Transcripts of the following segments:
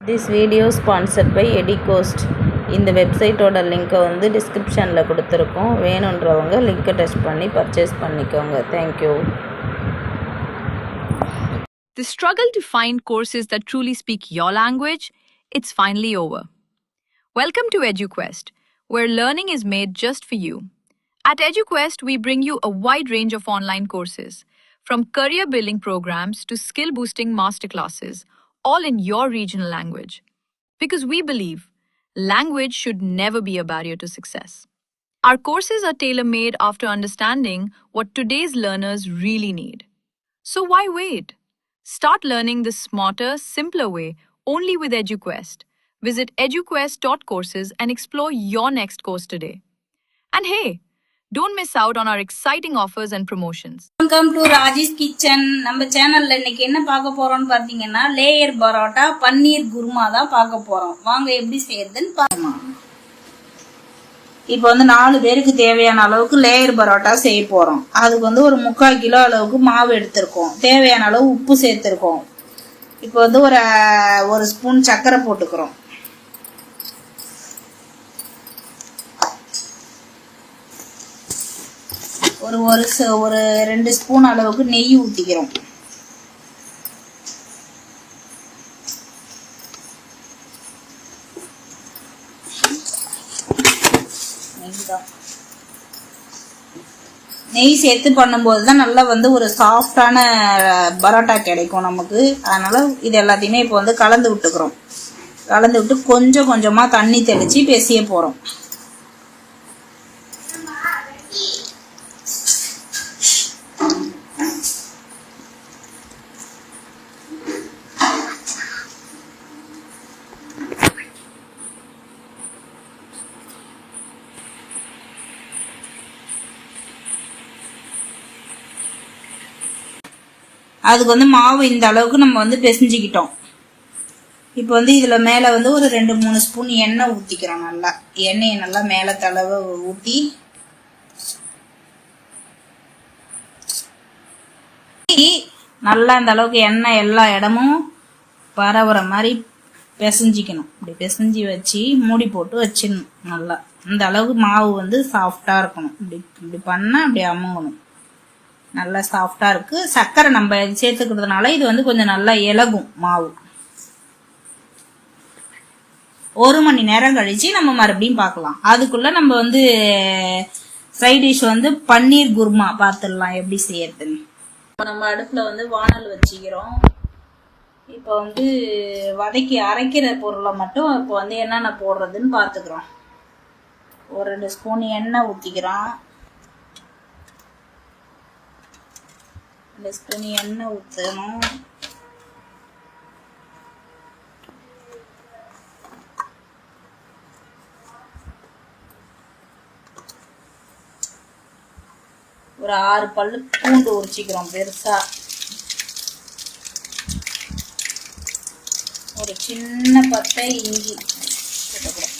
This video sponsored by Educost. இந்த வெப்சைட்டோட லிங்கை வந்து டிஸ்கிரிப்ஷனில் கொடுத்துருக்கோம். வேணுன்றவங்க லிங்கை டச் பண்ணி பர்ச்சேஸ் பண்ணிக்கோங்க. Thank you. The struggle to find courses that truly speak your language, it's finally over. Welcome to EduQuest, where learning is made just for you. At EduQuest, we bring you a wide range of online courses, from career building programs to skill boosting masterclasses, all in your regional language. Because we believe language should never be a barrier to success. Our courses are tailor-made after understanding what today's learners really need. So why wait? Start learning the smarter, simpler way only with EduQuest. Visit eduquest.courses and explore your next course today. And hey, don't miss out on our exciting offers and promotions. Welcome to Raji's Kitchen. நம்ம சேனல்ல இன்னைக்கு என்ன பார்க்க போறோம்னு பாத்தீங்கன்னா layer parotta பன்னீர் குருமா தான் பார்க்க போறோம். வாங்க எப்படி செய்யறதுன்னு பாருங்க. இப்போ வந்து 4 பேருக்கு தேவையான அளவுக்கு லேயர் பரோட்டா செய்ய போறோம். அதுக்கு வந்து ஒரு 3/4 கிலோ அளவுக்கு மாவு எடுத்திருக்கோம். தேவையான அளவு உப்பு சேர்த்திருக்கோம். இப்போ வந்து ஒரு ஸ்பூன் சர்க்கரை போட்டுக்கிறோம். ஒரு 2 ஸ்பூன் அளவுக்கு நெய் ஊத்திக்கிறோம். நெய் சேர்த்து பண்ணும்போது தான் நல்லா வந்து ஒரு சாஃப்டான பரோட்டா கிடைக்கும் நமக்கு. அதனால இது எல்லாத்தையுமே இப்போ வந்து கலந்து விட்டுக்கிறோம். கலந்து விட்டு கொஞ்சம் கொஞ்சமா தண்ணி தெளிச்சு பிசைய போறோம். அதுக்கு வந்து மாவு இந்த அளவுக்கு நம்ம வந்து பிசைஞ்சிக்கிட்டோம். இப்போ வந்து இதுல மேல வந்து ஒரு 2-3 ஸ்பூன் எண்ணெய் ஊத்திக்கிறோம். நல்லா எண்ணெயை நல்லா மேல தடவை ஊத்தி நல்லா இந்த அளவுக்கு எண்ணெய் எல்லா இடமும் பரவுற மாதிரி பிசைஞ்சிக்கணும். இப்படி பிசைஞ்சி வச்சு மூடி போட்டு வச்சிடணும். நல்லா இந்த அளவுக்கு மாவு வந்து சாஃப்டா இருக்கணும். இப்படி பண்ணா அப்படி அமுங்கணும். நல்லா சாஃப்டா இருக்கு. சர்க்கரை நம்ம சேர்த்துக்கிறதுனால இது வந்து கொஞ்சம் நல்லா இலகும் மாவு. 1 மணி நேரம் கழிச்சு நம்ம மறுபடியும் பார்க்கலாம். அதுக்குள்ள நம்ம வந்து சைட் டிஷ் வந்து பன்னீர் குருமா பார்த்துடலாம் எப்படி செய்யறதுன்னு. நம்ம அடுப்புல வந்து வானல் வச்சுக்கிறோம். இப்போ வந்து வதக்கி அரைக்கிற பொருளை மட்டும் இப்போ வந்து என்னென்ன போடுறதுன்னு பார்த்துக்கிறோம். ஒரு 2 ஸ்பூன் எண்ணெய் ஊற்றிக்கிறோம். 2 ஸ்பூன் எண்ணெய் ஊற்றணும். ஒரு 6 பல்லு பூண்டு உரிச்சிக்கிறோம் பெருசா. ஒரு சின்ன பட்டை இஞ்சி போட்டுக்கிறோம்.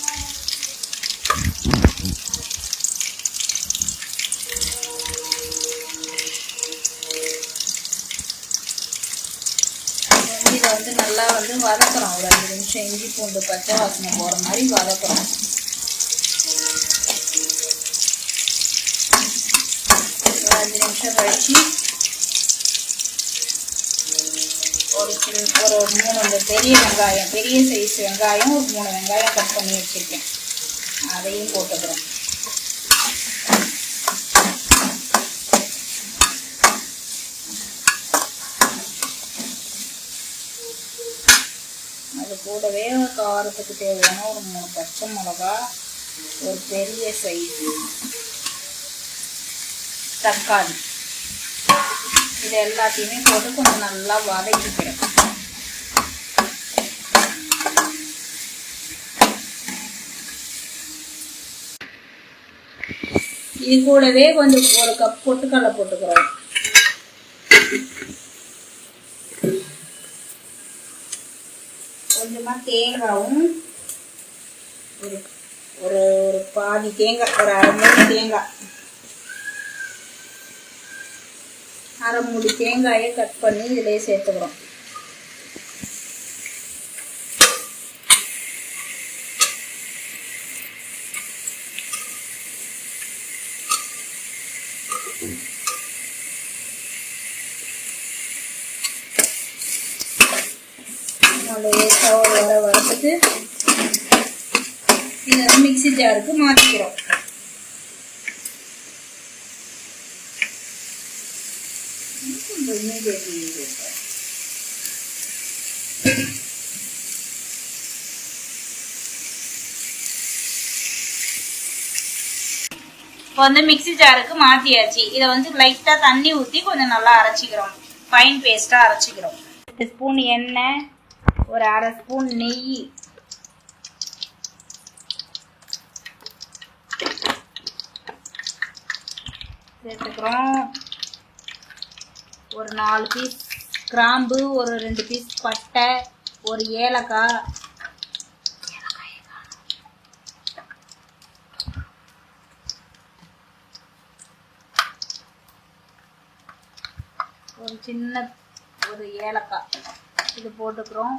இதை வந்து நல்லா வந்து வதக்குறோம். ஒரு 5 நிமிஷம் இஞ்சி பூண்டு பச்சை வாசனை போற மாதிரி வதக்குறோம். ஒரு 5 நிமிஷம் கழிச்சு ஒரு 3 பெரிய வெங்காயம், பெரிய சைஸ் வெங்காயம், ஒரு 3 வெங்காயம் கட் பண்ணி வச்சிருக்கேன். அதையும் போட்டுக்கிறோம். அது கூடவே காரத்துக்கு தேவையான ஒரு 3 பச்சை மிளகா, ஒரு பெரிய சைஸ் தக்காளி, இது எல்லாத்தையுமே போட்டு கொஞ்சம் நல்லா வதக்கிக்கிறேன். இது கூடவே கொஞ்சம் ஒரு கப் பொட்டுக்கடலை போட்டுக்கிறோம். கொஞ்சமா தேங்காயும் ஒரு பாதி தேங்காய், ஒரு 1/2 மூடி தேங்காய், 1/2 மூடி தேங்காயை கட் பண்ணி இதிலே சேர்த்துக்கிறோம். வரத்துக்கு இதை மிக்ஸி ஜாருக்கு மாற்றிக்கிறோம். இப்போ வந்து மிக்ஸி ஜாருக்கு மாற்றியாச்சு. இதை வந்து லைட்டாக தண்ணி ஊற்றி கொஞ்சம் நல்லா அரைச்சிக்கிறோம். ஃபைன் பேஸ்ட்டாக அரைச்சிக்கிறோம். 1 ஸ்பூன் எண்ணெய், ஒரு 1/2 ஸ்பூன் நெய், சேர்த்துக்கிறோம். ஒரு 4 பீஸ் கிராம்பு, ஒரு 2 பீஸ் பட்டை, ஒரு ஏலக்காய், ஒரு சின்ன ஒரு ஏலக்காய் இது போட்டுக்கிறோம்.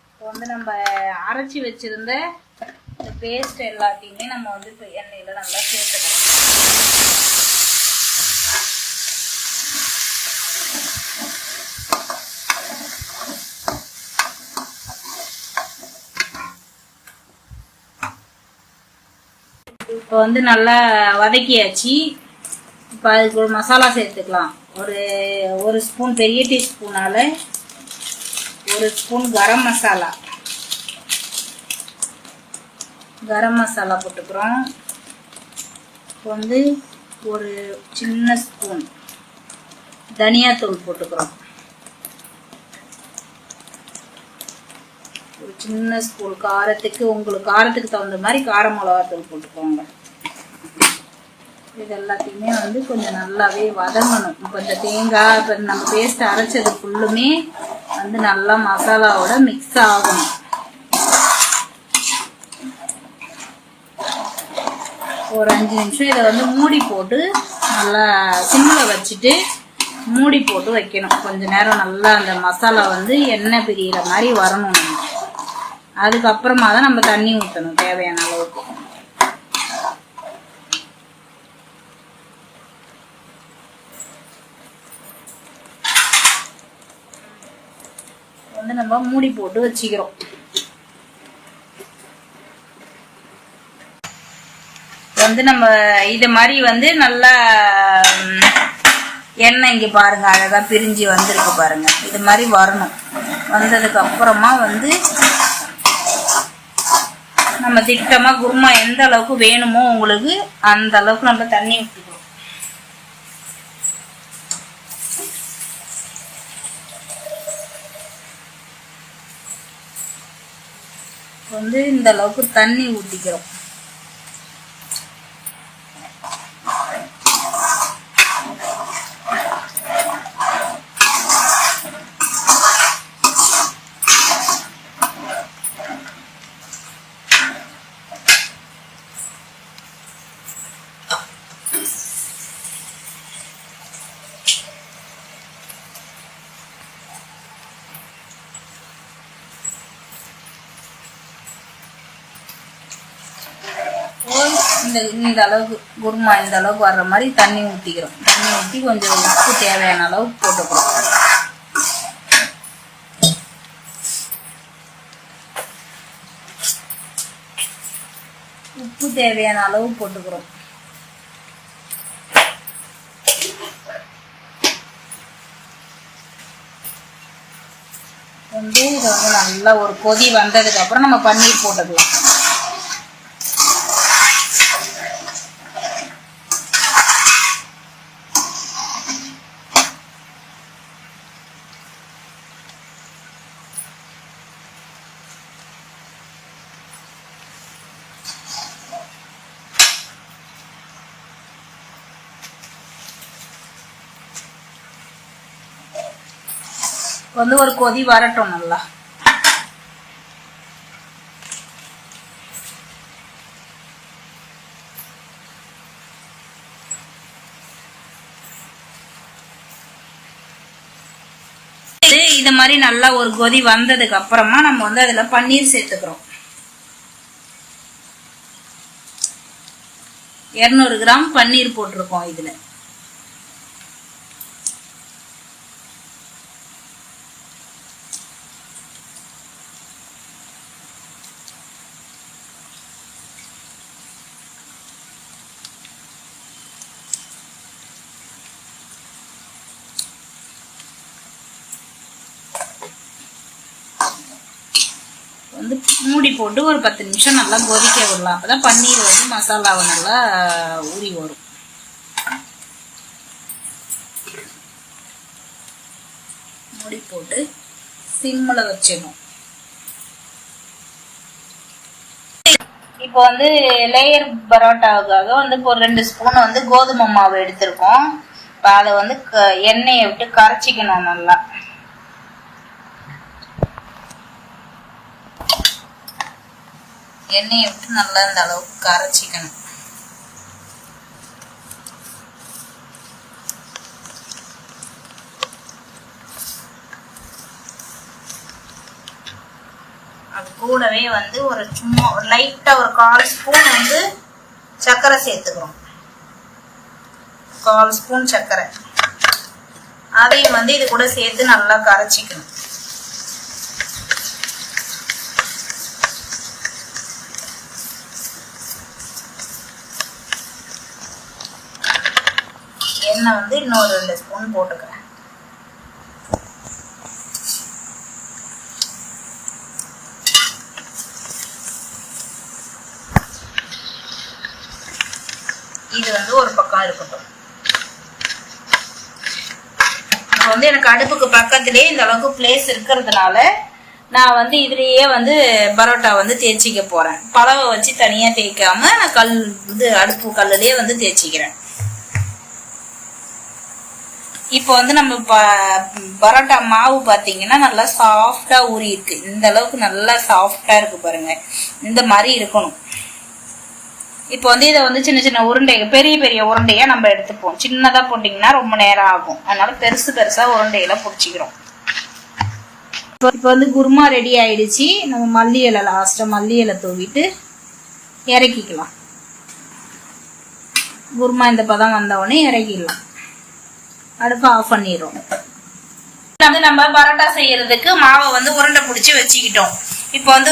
இப்போ வந்து நம்ம அரைச்சி வச்சிருந்த இந்த பேஸ்ட் எல்லாத்தையுமே நம்ம வந்து இப்போ எண்ணெயில் நல்லா சேர்த்துக்கிறோம். இப்போ வந்து நல்லா வதக்கியாச்சு. இப்போ அதுக்கு ஒரு மசாலா சேர்த்துக்கலாம். ஒரு ஸ்பூன் பெரிய டீஸ்பூனால 1 ஸ்பூன் கரம் மசாலா போட்டுக்கிறோம். இப்போ வந்து ஒரு சின்ன ஸ்பூன் தனியாத்தூள் போட்டுக்கிறோம். ஒரு சின்ன ஸ்பூன் காரத்துக்கு, உங்களுக்கு காரத்துக்கு தகுந்த மாதிரி கார மிளகாத்தூள் போட்டுக்கோங்க. இது எல்லாத்தையுமே வந்து கொஞ்சம் நல்லாவே வதங்கணும். இப்போ இந்த தேங்காய் இப்போ நம்ம பேஸ்ட் அரைச்சது ஃபுல்லுமே வந்து நல்லா மசாலாவோட மிக்ஸ் ஆகணும். ஒரு 5 நிமிஷம் இதை வந்து மூடி போட்டு நல்லா சிம்மில் வச்சுட்டு மூடி போட்டு வைக்கணும். கொஞ்ச நேரம் நல்லா அந்த மசாலா வந்து எண்ணெய் பிரியிற மாதிரி வரணும். அதுக்கப்புறமா தான் நம்ம தண்ணி ஊற்றணும் தேவையான அளவுக்கு. வந்து நம்ம மூடி போட்டு வச்சுக்கிறோம். வந்து நம்ம இது மாதிரி வந்து நல்லா எண்ணெய் இங்கே பாருங்க அழகா பிரிஞ்சு வந்திருக்கு பாருங்க. இது மாதிரி வரணும். வந்ததுக்கு அப்புறமா வந்து நம்ம திட்டமா குருமா எந்த அளவுக்கு வேணுமோ உங்களுக்கு அந்த அளவுக்கு நம்ம தண்ணி ஊற்றிக்கிறோம். வந்து இந்த அளவுக்கு தண்ணி ஊற்றிக்கிறோம். இந்த அளவுக்கு குருமா இந்த அளவுக்கு வர்ற மாதிரி தண்ணி ஊற்றிக்கிறோம். தண்ணி ஊற்றி கொஞ்சம் உப்பு தேவையான அளவுக்கு போட்டுக்கிறோம். உப்பு தேவையான அளவு போட்டுக்கிறோம். வந்து இதை வந்து நல்லா ஒரு கொதி வந்ததுக்கு அப்புறம் நம்ம பன்னீர் போட்டுக்கலாம். வந்து ஒரு கொதி வரட்டும் நல்லா. இது மாதிரி நல்லா ஒரு கொதி வந்ததுக்கு அப்புறமா நம்ம வந்து அதுல பன்னீர் சேர்த்துக்கிறோம். 200 கிராம் பன்னீர் போட்டிருக்கோம் இதுல. வந்து மூடி போட்டு ஒரு 10 நிமிஷம் நல்லா கொதிக்க விடலாம். அப்பதான் பன்னீர் வந்து மசாலாவை நல்லா ஊறி வரும். மூடி போட்டு சிம்மில் வச்சிடணும். இப்போ வந்து லேயர் பரோட்டாவுக்காக வந்து ஒரு 2 ஸ்பூன் வந்து கோதுமை மாவு எடுத்திருக்கோம். இப்போ அதை வந்து எண்ணெயை விட்டு கரைச்சிக்கணும். நல்லா எண்ணெயை விட்டு நல்லா இந்த அளவுக்கு கரைச்சிக்கணும். அது கூடவே வந்து ஒரு சும்மா லைட்டா ஒரு 1/4 ஸ்பூன் வந்து சர்க்கரை சேர்த்துக்கிறோம். 1/4 ஸ்பூன் சர்க்கரை அதையும் வந்து இது கூட சேர்த்து நல்லா கரைச்சிக்கணும். எண்ணெய் வந்து இன்னொரு 2 ஸ்பூன் போட்டுக்கிறேன். இது வந்து ஒரு பக்கம் இருக்கட்டும். இப்போ வந்து எனக்கு அடுப்புக்கு பக்கத்திலே இந்த அளவுக்கு பிளேஸ் இருக்கிறதுனால நான் வந்து இதுலயே வந்து பரோட்டா வந்து தேய்ச்சிக்க போறேன். பலவை வச்சு தனியா தேய்க்காம நான் இது அடுப்பு கல்லுலயே வந்து தேய்ச்சிக்கிறேன். இப்போ வந்து நம்ம பரோட்டா மாவு பாத்தீங்கன்னா நல்லா சாஃப்டா ஊறி இருக்கு. இந்த அளவுக்கு நல்லா சாஃப்டா இருக்கு பாருங்க. இந்த மாதிரி இருக்கணும். இப்போ வந்து இதை வந்து சின்ன சின்ன உருண்டைங்க, பெரிய பெரிய உருண்டையா நம்ம எடுத்துப்போம். சின்னதா போட்டீங்கன்னா ரொம்ப நேரம் ஆகும். அதனால பெருசு பெருசா உருண்டையில பிடிச்சிக்கிறோம். இப்போ வந்து குருமா ரெடி ஆயிடுச்சு. நம்ம மல்லி இலை லாஸ்டா மல்லி இலை தூவிட்டு இறக்கிக்கலாம். குருமா இந்த பதம் வந்தவுடனே இறக்கிடலாம். அடுப்பு ஆஃப் பண்ணிடுறோம். வந்து நம்ம பரோட்டா செய்யறதுக்கு மாவை வந்து உருண்டை பிடிச்சி வச்சுக்கிட்டோம். இப்போ வந்து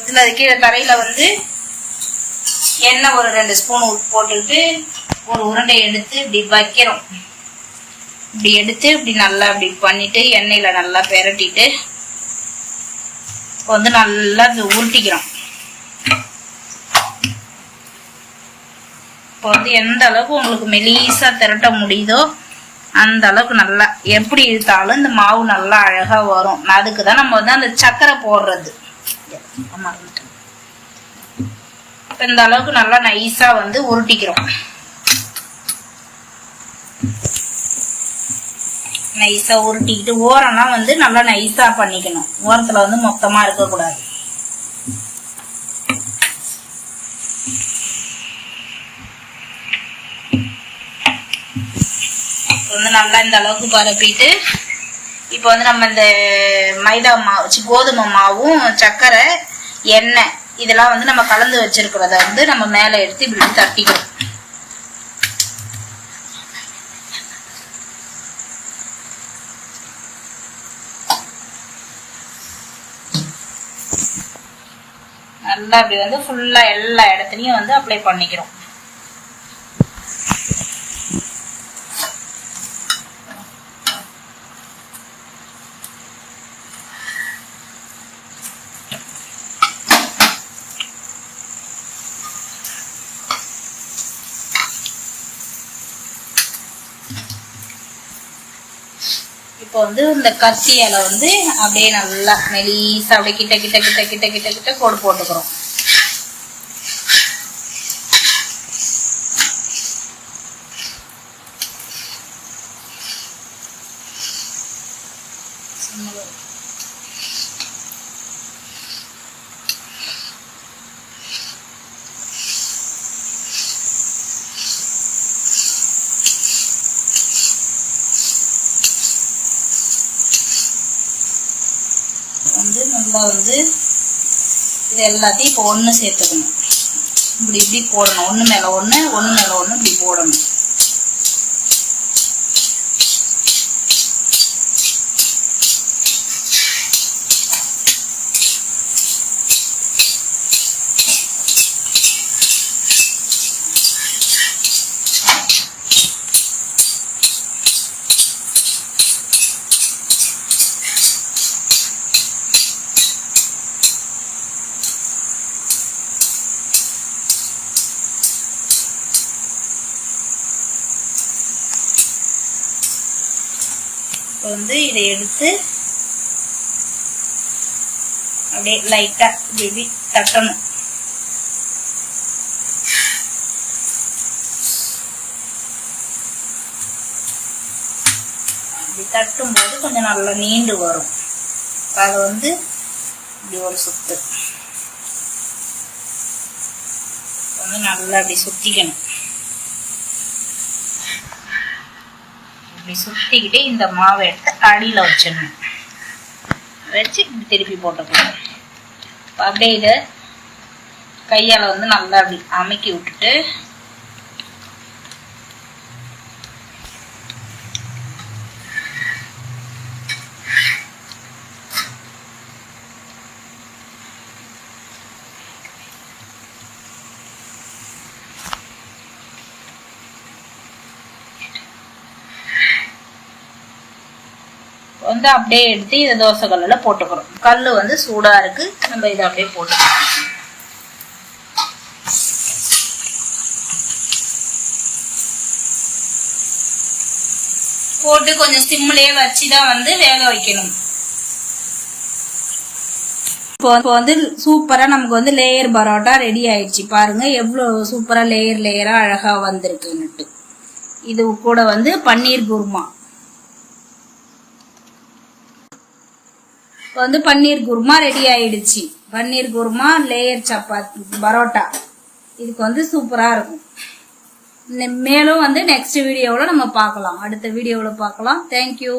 இதுல கீழே தரையில வந்து எண்ணெய் ஒரு 2 ஸ்பூன் போட்டுக்கிட்டு ஒரு உருண்டை எடுத்து இப்படி வைக்கிறோம். இப்படி எடுத்து இப்படி நல்லா இப்படி பண்ணிட்டு எண்ணெயில நல்லா பெரட்டிட்டு வந்து நல்லா உருட்டிக்கிறோம். இப்போ வந்து எந்த அளவுக்கு உங்களுக்கு மெலிசா திரட்ட முடியுதோ அந்த அளவுக்கு நல்லா எப்படி இழுத்தாலும் இந்த மாவு நல்லா அழகா வரும். அதுக்குதான் நம்ம வந்து அந்த சக்கரை போடுறது. இப்ப இந்த அளவுக்கு நல்லா நைஸா வந்து உருட்டிக்கிறோம். நைஸா உருட்டிக்கிட்டு ஓரம்லாம் வந்து நல்லா நைஸா பண்ணிக்கணும். ஓரத்துல வந்து மொத்தமா இருக்கக்கூடாது. வந்து நல்லா இந்த அளவுக்கு பரப்பிட்டு இப்போ வந்து நம்ம இந்த மைதா மாவு, கோதுமை மாவும் சர்க்கரை எண்ணெய் இதெல்லாம் வந்து நம்ம கலந்து வச்சிருக்கிறத வந்து நம்ம மேல எடுத்து இப்படி தட்டிக்கிறோம். நல்லா அப்படி வந்து ஃபுல்லா எல்லா இடத்துலயும் வந்து அப்ளை பண்ணிக்கிறோம். இப்போ வந்து இந்த கத்தியால வந்து அப்படியே நல்லா மெலிசா அப்படியே கிட்ட கிட்ட கிட்ட கிட்ட கிட்ட கிட்ட கோடு போட்டுக்கிறோம். வந்து நல்லா வந்து இது எல்லாத்தையும் இப்போ ஒன்று சேர்த்துக்கணும். இப்படி இப்படி போடணும், ஒன்று மேலே ஒன்று ஒன்று மேலே ஒன்று இப்படி போடணும். இப்போ வந்து இதை எடுத்து அப்படியே லைட்டா இப்படி தட்டணும். இப்படி தட்டும் போது கொஞ்சம் நல்லா நீண்டு வரும். அதை வந்து இப்படி ஒரு சுத்து வந்து நல்லா அப்படி சுத்திக்கணும். சுத்திக்கிட்டு இந்த மாவை எடுத்து அடியில வச்சிடணும். வச்சு இப்படி திருப்பி போட்டுக்கலாம். அப்படியே இதை கையால வந்து நல்லா அப்படி அமுக்கி விட்டுட்டு வந்து அப்படியே எடுத்து இதை தோசை கல்லுல போட்டுக்கிறோம். கல்லு வந்து சூடா இருக்கு, நம்ம இதை அப்படியே போட்டுக்கிறோம். போட்டு கொஞ்சம் சிம்லயே வச்சுதான் வந்து வேக வைக்கணும். இப்போ வந்து சூப்பரா நமக்கு வந்து லேயர் பரோட்டா ரெடி ஆயிடுச்சு. பாருங்க எவ்வளவு சூப்பரா லேயர் லேயரா அழகா வந்திருக்குன்னுட்டு. இது கூட வந்து பன்னீர் குருமா. வந்து பன்னீர் குருமா ரெடி ஆயிடுச்சு. பன்னீர் குருமா லேயர் சப்பாத்தி பரோட்டா இதுக்கு வந்து சூப்பரா இருக்கும். மேலும் வந்து நெக்ஸ்ட் வீடியோவில் நம்ம பார்க்கலாம், அடுத்த வீடியோவில் பார்க்கலாம். தேங்க்யூ.